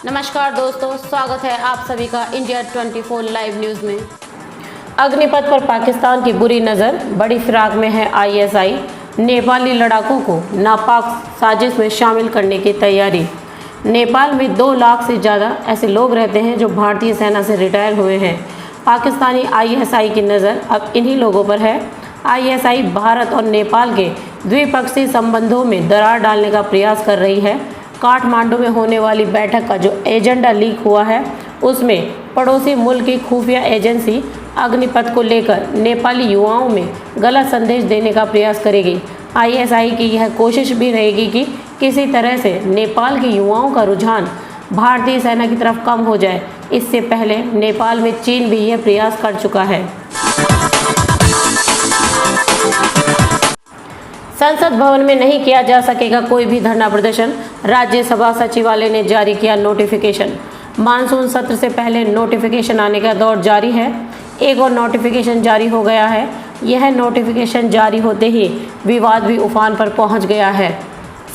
नमस्कार दोस्तों, स्वागत है आप सभी का इंडिया 24 लाइव न्यूज़ में। अग्निपथ पर पाकिस्तान की बुरी नज़र, बड़ी फिराक में है आईएसआई। नेपाली लड़ाकों को नापाक साजिश में शामिल करने की तैयारी। नेपाल में 2 लाख से ज़्यादा ऐसे लोग रहते हैं जो भारतीय सेना से रिटायर हुए हैं। पाकिस्तानी आईएसआई की नज़र अब इन्हीं लोगों पर है। आईएसआई भारत और नेपाल के द्विपक्षीय संबंधों में दरार डालने का प्रयास कर रही है। काठमांडू में होने वाली बैठक का जो एजेंडा लीक हुआ है, उसमें पड़ोसी मुल्क की खुफिया एजेंसी अग्निपथ को लेकर नेपाली युवाओं में गलत संदेश देने का प्रयास करेगी। आईएसआई की यह कोशिश भी रहेगी कि किसी तरह से नेपाल के युवाओं का रुझान भारतीय सेना की तरफ कम हो जाए। इससे पहले नेपाल में चीन भी यह प्रयास कर चुका है। संसद भवन में नहीं किया जा सकेगा कोई भी धरना प्रदर्शन, राज्यसभा सचिवालय ने जारी किया नोटिफिकेशन। मानसून सत्र से पहले नोटिफिकेशन आने का दौर जारी है। एक और नोटिफिकेशन जारी हो गया है। यह नोटिफिकेशन जारी होते ही विवाद भी उफान पर पहुंच गया है।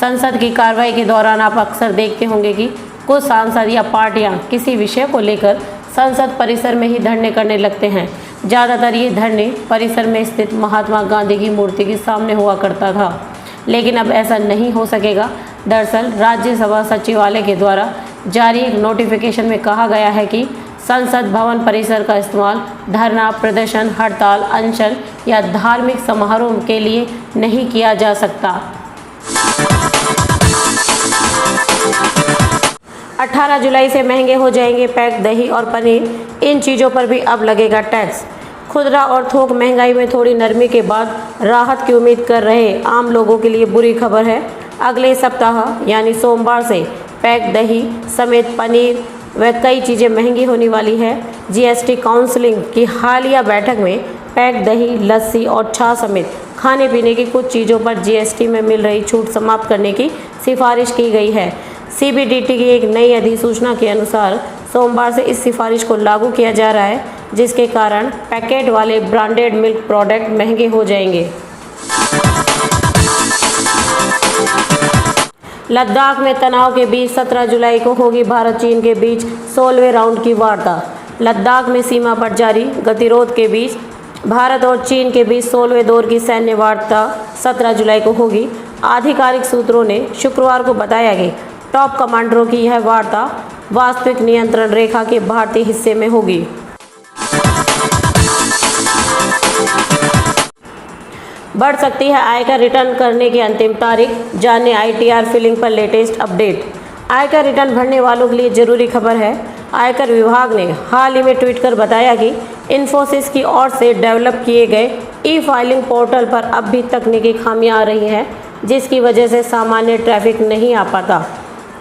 संसद की कार्रवाई के दौरान आप अक्सर देखते होंगे कि कुछ सांसद या पार्टियां किसी विषय को लेकर संसद परिसर में ही धरने करने लगते हैं। ज़्यादातर ये धरने परिसर में स्थित महात्मा गांधी की मूर्ति के सामने हुआ करता था, लेकिन अब ऐसा नहीं हो सकेगा। दरअसल राज्यसभा सचिवालय के द्वारा जारी एक नोटिफिकेशन में कहा गया है कि संसद भवन परिसर का इस्तेमाल धरना, प्रदर्शन, हड़ताल, अनशन या धार्मिक समारोह के लिए नहीं किया जा सकता। 18 जुलाई से महंगे हो जाएंगे पैक दही और पनीर। इन चीज़ों पर भी अब लगेगा टैक्स। खुदरा और थोक महंगाई में थोड़ी नरमी के बाद राहत की उम्मीद कर रहे आम लोगों के लिए बुरी खबर है। अगले सप्ताह यानी सोमवार से पैक दही समेत पनीर व कई चीज़ें महंगी होने वाली है। जीएसटी काउंसिलिंग की हालिया बैठक में पैक दही, लस्सी और छाछ समेत खाने पीने की कुछ चीज़ों पर जीएसटी में मिल रही छूट समाप्त करने की सिफारिश की गई है। सीबीडीटी की एक नई अधिसूचना के अनुसार सोमवार से इस सिफारिश को लागू किया जा रहा है, जिसके कारण पैकेट वाले ब्रांडेड मिल्क प्रोडक्ट महंगे हो जाएंगे। लद्दाख में तनाव के बीच 17 जुलाई को होगी भारत चीन के बीच 16वें राउंड की वार्ता। लद्दाख में सीमा पर जारी गतिरोध के बीच भारत और चीन के बीच 16वें दौर की सैन्य वार्ता 17 जुलाई को होगी। आधिकारिक सूत्रों ने शुक्रवार को बताया कि टॉप कमांडरों की यह वार्ता वास्तविक नियंत्रण रेखा के भारतीय हिस्से में होगी। बढ़ सकती है आयकर रिटर्न करने की अंतिम तारीख, जाने आईटीआर फिलिंग पर लेटेस्ट अपडेट। आयकर रिटर्न भरने वालों के लिए जरूरी खबर है। आयकर विभाग ने हाल ही में ट्वीट कर बताया कि इन्फोसिस की ओर से डेवलप किए गए ई फाइलिंग पोर्टल पर अब भी तकनीकी खामियां आ रही हैं, जिसकी वजह से सामान्य ट्रैफिक नहीं आ पाता।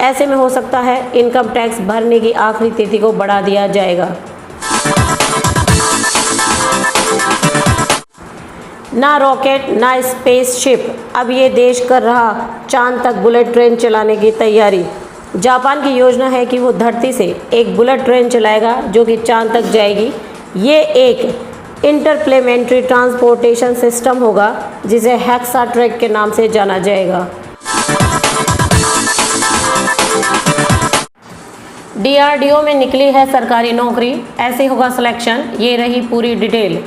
ऐसे में हो सकता है इनकम टैक्स भरने की आखिरी तिथि को बढ़ा दिया जाएगा। ना रॉकेट ना स्पेसशिप, अब ये देश कर रहा चांद तक बुलेट ट्रेन चलाने की तैयारी। जापान की योजना है कि वो धरती से एक बुलेट ट्रेन चलाएगा जो कि चांद तक जाएगी। ये एक इंटरप्लेनेटरी ट्रांसपोर्टेशन सिस्टम होगा जिसे हेक्सा ट्रैक के नाम से जाना जाएगा। डीआरडीओ में निकली है सरकारी नौकरी, ऐसे होगा सिलेक्शन। ये रही पूरी डिटेल।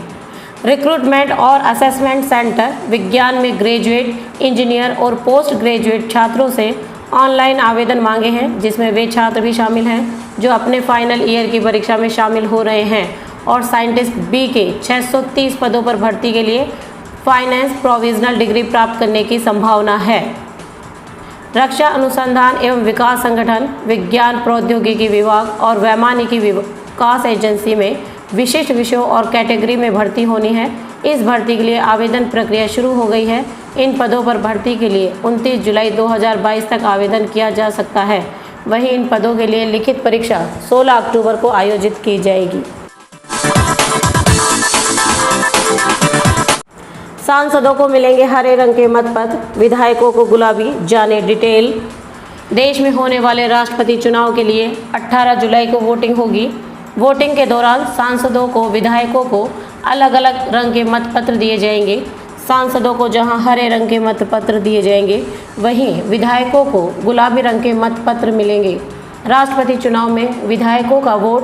रिक्रूटमेंट और असेसमेंट सेंटर विज्ञान में ग्रेजुएट, इंजीनियर और पोस्ट ग्रेजुएट छात्रों से ऑनलाइन आवेदन मांगे हैं, जिसमें वे छात्र भी शामिल हैं जो अपने फाइनल ईयर की परीक्षा में शामिल हो रहे हैं। और साइंटिस्ट बी के 630 पदों पर भर्ती के लिए फाइनेंस प्रोविजनल डिग्री प्राप्त करने की संभावना है। रक्षा अनुसंधान एवं विकास संगठन, विज्ञान प्रौद्योगिकी विभाग और वैमानिकी विकास एजेंसी में विशिष्ट विषयों और कैटेगरी में भर्ती होनी है। इस भर्ती के लिए आवेदन प्रक्रिया शुरू हो गई है। इन पदों पर भर्ती के लिए 29 जुलाई 2022 तक आवेदन किया जा सकता है। वहीं इन पदों के लिए लिखित परीक्षा 16 अक्टूबर को आयोजित की जाएगी। सांसदों को मिलेंगे हरे रंग के मतपत्र, विधायकों को गुलाबी, जाने डिटेल। देश में होने वाले राष्ट्रपति चुनाव के लिए 18 जुलाई को वोटिंग होगी। वोटिंग के दौरान सांसदों को, विधायकों को अलग अलग रंग के मतपत्र दिए जाएंगे। सांसदों को जहां हरे रंग के मतपत्र दिए जाएंगे, वहीं विधायकों को गुलाबी रंग के मतपत्र मिलेंगे। राष्ट्रपति चुनाव में विधायकों का वोट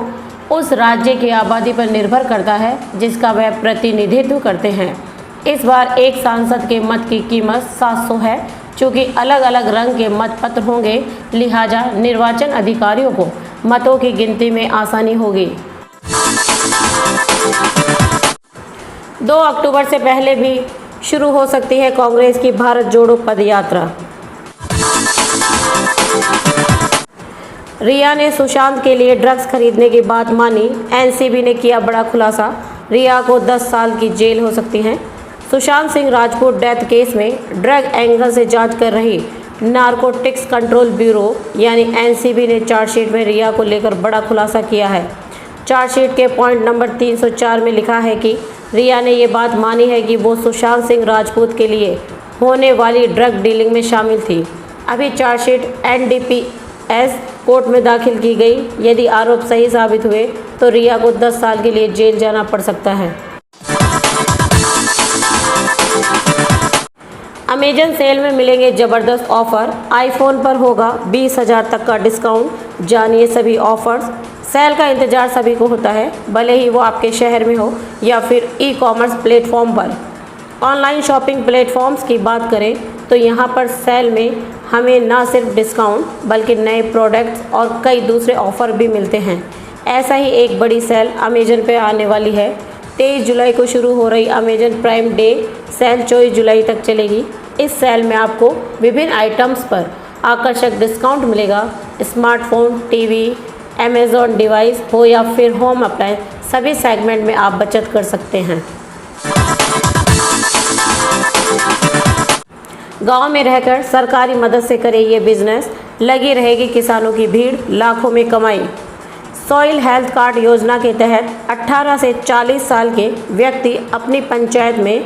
उस राज्य की आबादी पर निर्भर करता है जिसका वह प्रतिनिधित्व करते हैं। इस बार एक सांसद के मत की कीमत 700 है। चूँकि अलग अलग रंग के मतपत्र होंगे, लिहाजा निर्वाचन अधिकारियों को मतों की गिनती में आसानी होगी। 2 अक्टूबर से पहले भी शुरू हो सकती है कांग्रेस की भारत जोड़ो पदयात्रा। रिया ने सुशांत के लिए ड्रग्स खरीदने की बात मानी। एनसीबी ने किया बड़ा खुलासा। रिया को 10 साल की जेल हो सकती है। सुशांत सिंह राजपूत डेथ केस में ड्रग एंगल से जांच कर रही नारकोटिक्स कंट्रोल ब्यूरो यानी एनसीबी ने चार्जशीट में रिया को लेकर बड़ा खुलासा किया है। चार्जशीट के पॉइंट नंबर 304 में लिखा है कि रिया ने ये बात मानी है कि वो सुशांत सिंह राजपूत के लिए होने वाली ड्रग डीलिंग में शामिल थी। अभी चार्जशीट एनडीपीएस कोर्ट में दाखिल की गई। यदि आरोप सही साबित हुए तो रिया को 10 साल के लिए जेल जाना पड़ सकता है। अमेजन सेल में मिलेंगे ज़बरदस्त ऑफर। आईफोन पर होगा 20,000 तक का डिस्काउंट। जानिए सभी ऑफर्स। सेल का इंतजार सभी को होता है, भले ही वो आपके शहर में हो या फिर ई-कॉमर्स प्लेटफॉर्म पर। ऑनलाइन शॉपिंग प्लेटफॉर्म्स की बात करें तो यहाँ पर सेल में हमें न सिर्फ डिस्काउंट बल्कि नए प्रोडक्ट्स और कई दूसरे ऑफ़र भी मिलते हैं। ऐसा ही एक बड़ी सेल अमेजन पे आने वाली है। 23 जुलाई को शुरू हो रही अमेजन प्राइम डे सेल 24 जुलाई तक चलेगी। इस सेल में आपको विभिन्न आइटम्स पर आकर्षक डिस्काउंट मिलेगा। स्मार्टफोन, टीवी, अमेजॉन डिवाइस हो या फिर होम अप्लायंस, सभी सेगमेंट में आप बचत कर सकते हैं। गांव में रहकर सरकारी मदद से करे ये बिजनेस, लगी रहेगी किसानों की भीड़, लाखों में कमाई। सॉइल हेल्थ कार्ड योजना के तहत 18 से 40 साल के व्यक्ति अपनी पंचायत में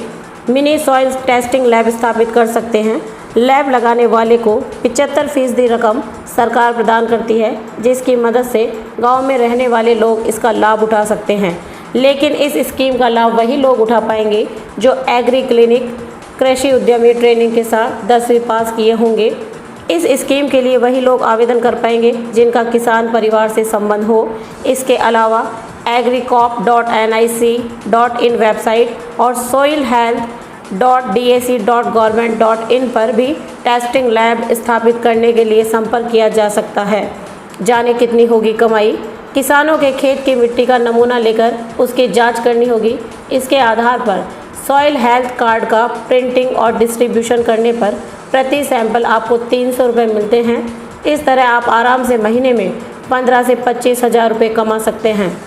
मिनी सॉइल टेस्टिंग लैब स्थापित कर सकते हैं। लैब लगाने वाले को 75% रकम सरकार प्रदान करती है, जिसकी मदद से गांव में रहने वाले लोग इसका लाभ उठा सकते हैं। लेकिन इस स्कीम का लाभ वही लोग उठा पाएंगे जो एग्री क्लिनिक कृषि उद्यमी ट्रेनिंग के साथ 10वीं पास किए होंगे। इस स्कीम के लिए वही लोग आवेदन कर पाएंगे जिनका किसान परिवार से संबंध हो। इसके अलावा agricop.nic.in वेबसाइट और soilhealth.dac.government.in पर भी टेस्टिंग लैब स्थापित करने के लिए संपर्क किया जा सकता है। जाने कितनी होगी कमाई। किसानों के खेत की मिट्टी का नमूना लेकर उसकी जांच करनी होगी। इसके आधार पर सॉइल हेल्थ कार्ड का प्रिंटिंग और डिस्ट्रीब्यूशन करने पर प्रति सैंपल आपको 300 रुपये मिलते हैं। इस तरह आप आराम से महीने में 15 से 25 हज़ार रुपये कमा सकते हैं।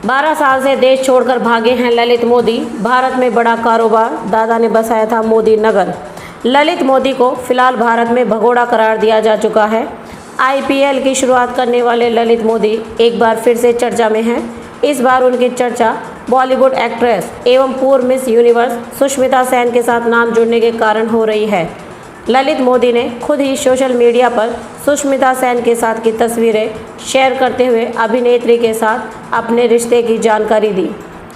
12 साल से देश छोड़कर भागे हैं ललित मोदी। भारत में बड़ा कारोबार, दादा ने बसाया था मोदी नगर। ललित मोदी को फिलहाल भारत में भगोड़ा करार दिया जा चुका है। आईपीएल की शुरुआत करने वाले ललित मोदी एक बार फिर से चर्चा में हैं। इस बार उनकी चर्चा बॉलीवुड एक्ट्रेस एवं पूर्व मिस यूनिवर्स सुष्मिता सेन के साथ नाम जुड़ने के कारण हो रही है। ललित मोदी ने खुद ही सोशल मीडिया पर सुष्मिता सेन के साथ की तस्वीरें शेयर करते हुए अभिनेत्री के साथ अपने रिश्ते की जानकारी दी।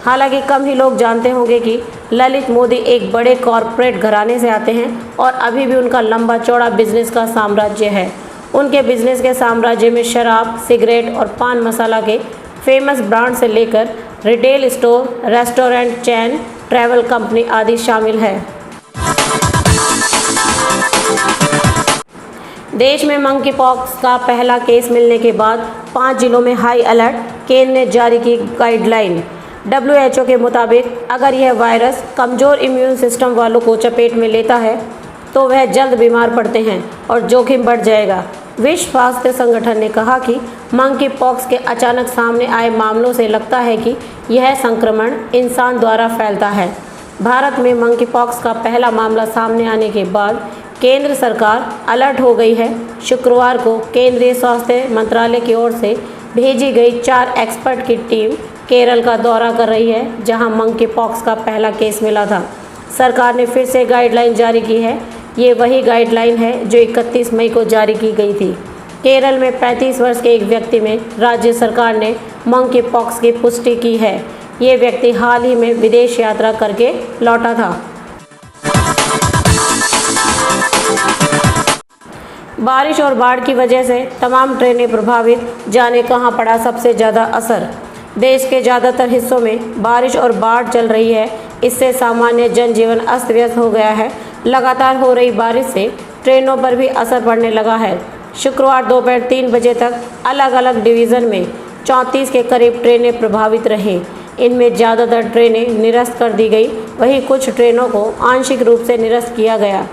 हालांकि कम ही लोग जानते होंगे कि ललित मोदी एक बड़े कॉरपोरेट घराने से आते हैं और अभी भी उनका लंबा चौड़ा बिजनेस का साम्राज्य है। उनके बिजनेस के साम्राज्य में शराब, सिगरेट और पान मसाला के फेमस ब्रांड से लेकर रिटेल स्टोर, रेस्टोरेंट चैन, ट्रैवल कंपनी आदि शामिल है। देश में मंकी पॉक्स का पहला केस मिलने के बाद 5 जिलों में हाई अलर्ट। केंद्र ने जारी की गाइडलाइन। WHO के मुताबिक अगर यह वायरस कमज़ोर इम्यून सिस्टम वालों को चपेट में लेता है तो वह जल्द बीमार पड़ते हैं और जोखिम बढ़ जाएगा। विश्व स्वास्थ्य संगठन ने कहा कि मंकी पॉक्स के अचानक सामने आए मामलों से लगता है कि यह संक्रमण इंसान द्वारा फैलता है। भारत में मंकी पॉक्स का पहला मामला सामने आने के बाद केंद्र सरकार अलर्ट हो गई है। शुक्रवार को केंद्रीय स्वास्थ्य मंत्रालय की ओर से भेजी गई 4 एक्सपर्ट की टीम केरल का दौरा कर रही है, जहां मंकी पॉक्स का पहला केस मिला था। सरकार ने फिर से गाइडलाइन जारी की है। ये वही गाइडलाइन है जो 31 मई को जारी की गई थी। केरल में 35 वर्ष के एक व्यक्ति में राज्य सरकार ने मंकी पॉक्स की पुष्टि की है। ये व्यक्ति हाल ही में विदेश यात्रा करके लौटा था। बारिश और बाढ़ की वजह से तमाम ट्रेनें प्रभावित, जाने कहां पड़ा सबसे ज़्यादा असर। देश के ज़्यादातर हिस्सों में बारिश और बाढ़ चल रही है। इससे सामान्य जनजीवन अस्त व्यस्त हो गया है। लगातार हो रही बारिश से ट्रेनों पर भी असर पड़ने लगा है। शुक्रवार दोपहर 3 बजे तक अलग अलग डिवीज़न में 34 के करीब ट्रेनें प्रभावित रहीं। इनमें ज़्यादातर ट्रेनें निरस्त कर दी गई, वहीं कुछ ट्रेनों को आंशिक रूप से निरस्त किया गया।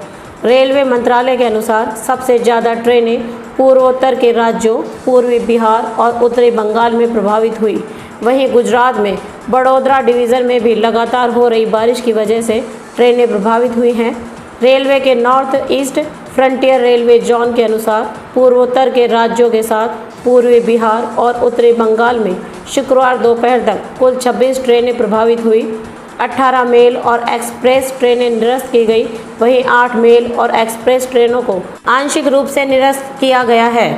रेलवे मंत्रालय के अनुसार सबसे ज़्यादा ट्रेनें पूर्वोत्तर के राज्यों, पूर्वी बिहार और उत्तरी बंगाल में प्रभावित हुई। वहीं गुजरात में बड़ोदरा डिवीज़न में भी लगातार हो रही बारिश की वजह से ट्रेनें प्रभावित हुई हैं। रेलवे के north east frontier railway zone के अनुसार पूर्वोत्तर के राज्यों के साथ पूर्वी बिहार और उत्तरी बंगाल में शुक्रवार दोपहर तक कुल 26 ट्रेनें प्रभावित हुई। 18 मेल और एक्सप्रेस ट्रेनें निरस्त की गई, वहीं 8 मेल और एक्सप्रेस ट्रेनों को आंशिक रूप से निरस्त किया गया है।